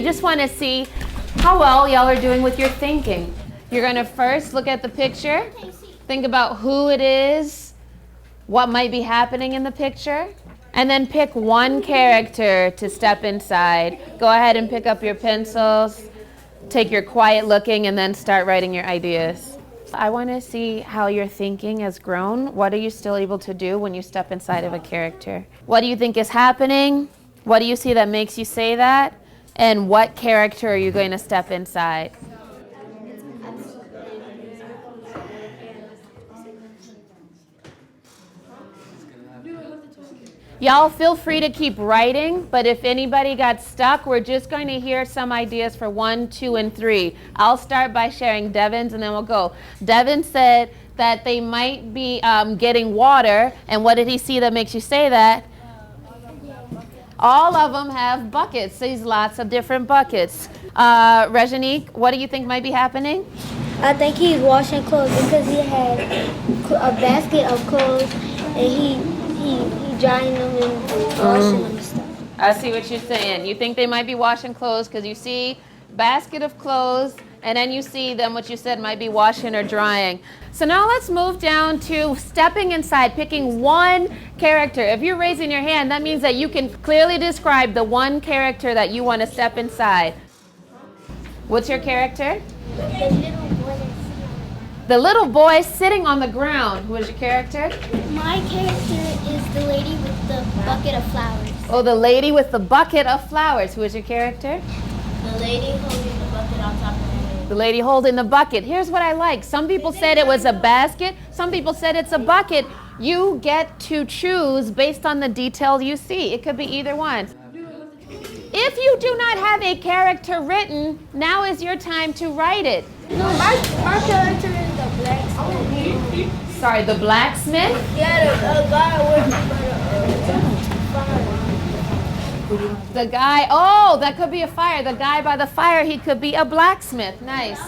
we just want to see how well y'all are doing with your thinking. You're going to first look at the picture, think about who it is, what might be happening in the picture, and then pick one character to step inside. Go ahead and pick up your pencils, take your quiet looking, and then start writing your ideas. I want to see how your thinking has grown. What are you still able to do when you step inside of a character? What do you think is happening? What do you see that makes you say that? And what character are you going to step inside? Y'all feel free to keep writing, but if anybody got stuck, we're just going to hear some ideas for 1, 2, and 3. I'll start by sharing Devin's and then we'll go. Devin said that they might be getting water, and what did he see that makes you say that? All of them have buckets. There's lots of different buckets. Rejanique, what do you think might be happening? I think he's washing clothes because he had a basket of clothes and he drying them and washing them and stuff. I see what you're saying. You think they might be washing clothes because you see basket of clothes and then you see them, what you said, might be washing or drying. So now let's move down to stepping inside, picking one character. If you're raising your hand, that means that you can clearly describe the one character that you want to step inside. What's your character? The little boy sitting on the ground. Who is your character? My character is the lady with the bucket of flowers. Oh, the lady with the bucket of flowers. Who is your character? The lady holding the bucket on top of her head. The lady holding the bucket. Here's what I like. Some people said it was a basket. Some people said it's a bucket. You get to choose based on the detail you see. It could be either one. If you do not have a character written, now is your time to write it. No, my character is the blacksmith. Sorry, the blacksmith? Yeah, the guy with The guy, oh, that could be a fire. The guy by the fire, he could be a blacksmith. Nice.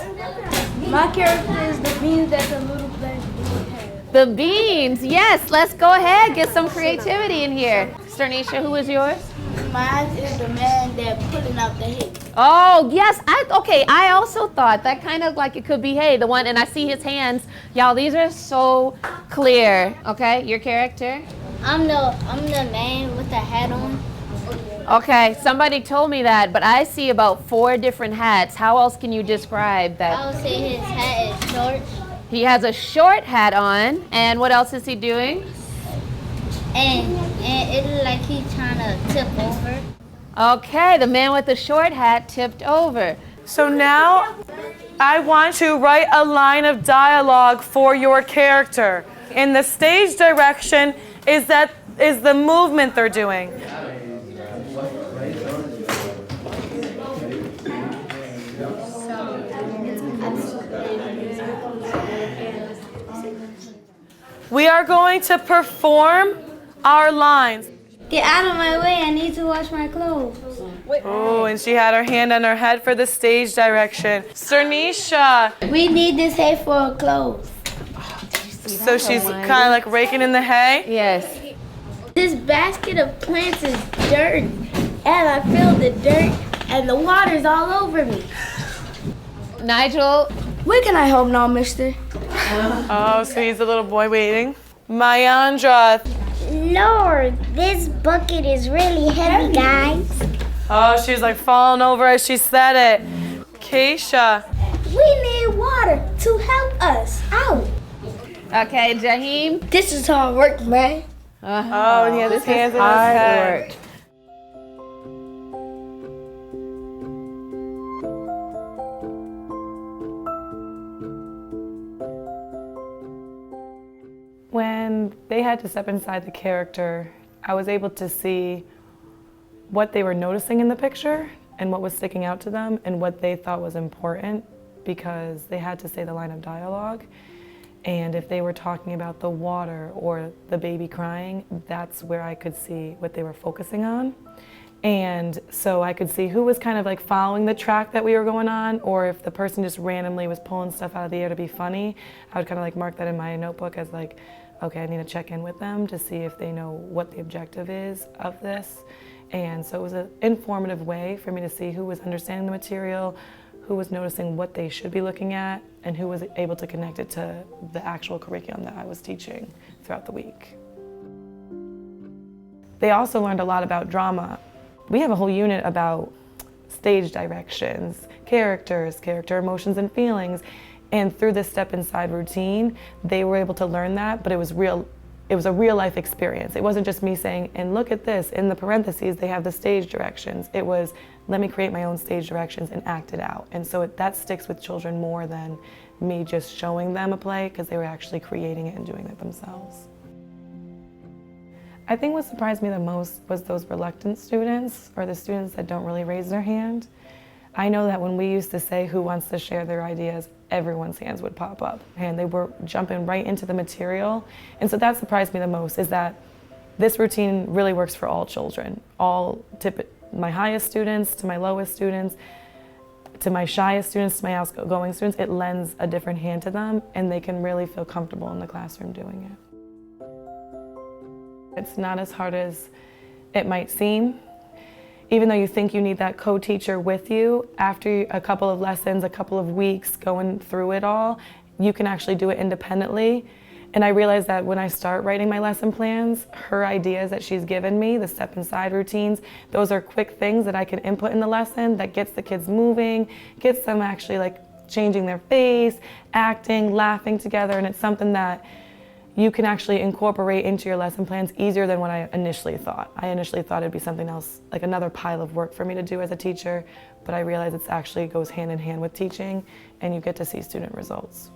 My character is the beans that the little black boy has. The beans, yes. Let's go ahead, get some creativity in here. Sternisha, who is yours? Mine is the man that pulling out the hay. Oh, yes. I also thought that kind of like it could be hay, the one, and I see his hands. Y'all, these are so clear. Okay, your character? I'm the man with the hat on. Okay, somebody told me that, but I see about 4 different hats. How else can you describe that? I would say his hat is short. He has a short hat on, and what else is he doing? And it looks like he's trying to tip over. Okay, the man with the short hat tipped over. So now I want to write a line of dialogue for your character. In the stage direction is the movement they're doing. We are going to perform our lines. Get out of my way, I need to wash my clothes. Oh, and she had her hand on her head for the stage direction. Sternisha. We need this hay for clothes. So she's kind of like raking in the hay? Yes. This basket of plants is dirt, and I feel the dirt, and the water's all over me. Nigel. Where can I help now, mister? Oh, so he's the little boy waiting. Mayandra. Lord, this bucket is really heavy, guys. Oh, she's like falling over as she said it. Keisha. We need water to help us out. Okay, Jaheem. This is hard work, man. Oh, and he has his hands in his Hard head. work. When they had to step inside the character, I was able to see what they were noticing in the picture and what was sticking out to them and what they thought was important, because they had to say the line of dialogue. And if they were talking about the water or the baby crying, that's where I could see what they were focusing on. And so I could see who was kind of like following the track that we were going on, or if the person just randomly was pulling stuff out of the air to be funny, I would kind of like mark that in my notebook as like, okay, I need to check in with them to see if they know what the objective is of this. And so it was an informative way for me to see who was understanding the material, who was noticing what they should be looking at, and who was able to connect it to the actual curriculum that I was teaching throughout the week. They also learned a lot about drama. We have a whole unit about stage directions, characters, character emotions and feelings, and through this step inside routine, they were able to learn that, but it was a real life experience. It wasn't just me saying, and look at this, in the parentheses they have the stage directions. It was, let me create my own stage directions and act it out. And so that sticks with children more than me just showing them a play, because they were actually creating it and doing it themselves. I think what surprised me the most was those reluctant students, or the students that don't really raise their hand. I know that when we used to say who wants to share their ideas, everyone's hands would pop up, and they were jumping right into the material. And so that surprised me the most, is that this routine really works for all children, my highest students to my lowest students, to my shyest students to my outgoing students. It lends a different hand to them, and they can really feel comfortable in the classroom doing it. It's not as hard as it might seem. Even though you think you need that co-teacher with you, after a couple of lessons, a couple of weeks going through it all, you can actually do it independently. And I realized that when I start writing my lesson plans, her ideas that she's given me, the step inside routines, those are quick things that I can input in the lesson that gets the kids moving, gets them actually like changing their face, acting, laughing together, and it's something that you can actually incorporate into your lesson plans easier than what I initially thought. I initially thought it'd be something else, like another pile of work for me to do as a teacher, but I realized it actually goes hand in hand with teaching, and you get to see student results.